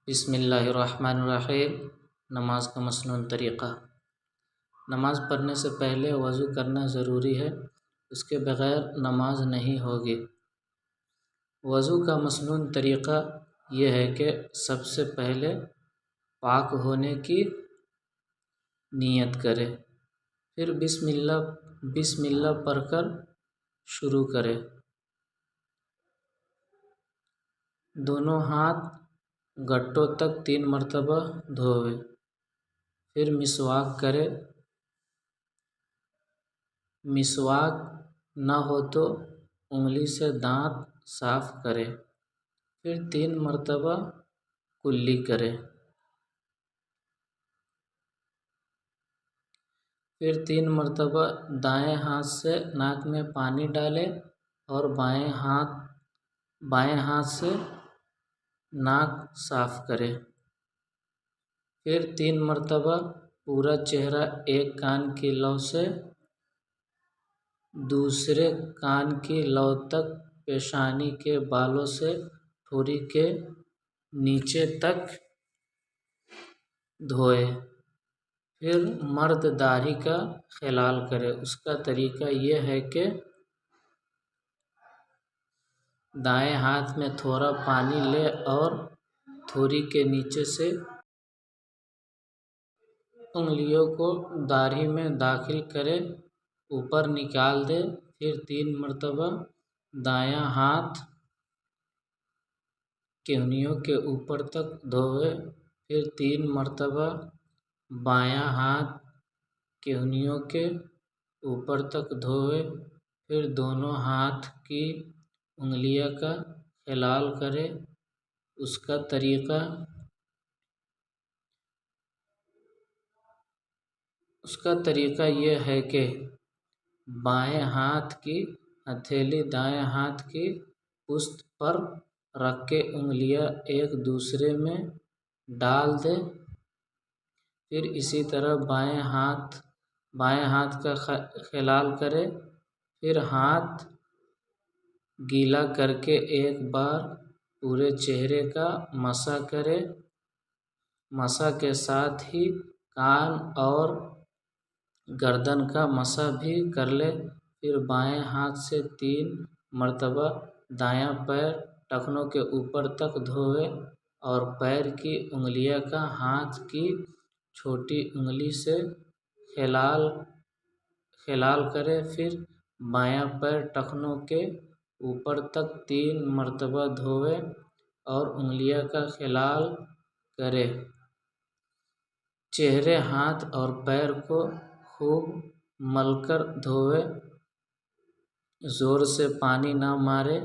بسم اللہ الرحمن الرحیم۔ نماز کا مسنون طریقہ۔ نماز پڑھنے سے پہلے وضو کرنا ضروری ہے، اس کے بغیر نماز نہیں ہوگی۔ وضو کا مسنون طریقہ یہ ہے کہ سب سے پہلے پاک ہونے کی نیت کرے، پھر بسم اللہ پڑھ کر شروع کرے۔ دونوں ہاتھ گھٹوں تک 3 مرتبہ دھوئے، پھر مسواک کرے۔ مسواک نہ ہو تو انگلی سے دانت صاف کرے، پھر 3 مرتبہ کلی کرے۔ پھر 3 مرتبہ دائیں ہاتھ سے ناک میں پانی ڈالے اور بائیں ہاتھ سے ناک صاف کرے۔ پھر 3 مرتبہ پورا چہرہ ایک کان کی لو سے دوسرے کان کی لو تک پیشانی کے بالوں سے ٹھوڑی کے نیچے تک دھوئے۔ پھر مرد داڑھی کا خلال کرے۔ اس کا طریقہ یہ ہے کہ دائیں ہاتھ میں تھوڑا پانی لے اور ٹھوڑی کے نیچے سے انگلیوں کو داڑھی میں داخل کرے، اوپر نکال دے۔ پھر 3 مرتبہ دایاں ہاتھ کہنیوں کے اوپر تک دھوئے، پھر 3 مرتبہ بایاں ہاتھ کہنیوں کے اوپر تک دھوئے، پھر دونوں ہاتھ کی انگلیوں کا خلال کرے۔ اس کا طریقہ یہ ہے کہ بائیں ہاتھ کی ہتھیلی دائیں ہاتھ کی پشت پر رکھ کے انگلیاں ایک دوسرے میں ڈال دے، پھر اسی طرح بائیں ہاتھ کا خلال کرے، پھر ہاتھ گیلا کر کے ایک بار پورے چہرے کا مسح کرے۔ مسح کے ساتھ ہی کان اور گردن کا مسح بھی کر لے۔ پھر بائیں ہاتھ سے 3 مرتبہ دایاں پیر ٹخنوں کے اوپر تک دھوئے اور پیر کی انگلیوں کا ہاتھ کی چھوٹی انگلی سے خلال کرے، پھر بایاں پیر ٹخنوں کے اوپر تک 3 مرتبہ دھوئے اور انگلیوں کا خلال کرے۔ چہرے، ہاتھ اور پیر کو خوب مل کر دھوئے، زور سے پانی نہ مارے۔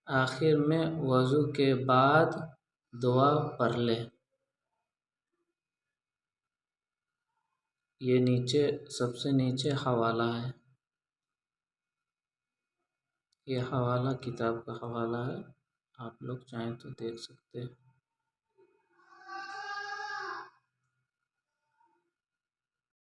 آخر میں وضو کے بعد دعا پڑھ لے۔ یہ سب سے نیچے حوالہ ہے، یہ حوالہ کتاب کا حوالہ ہے، آپ لوگ چاہیں تو دیکھ سکتے ہیں۔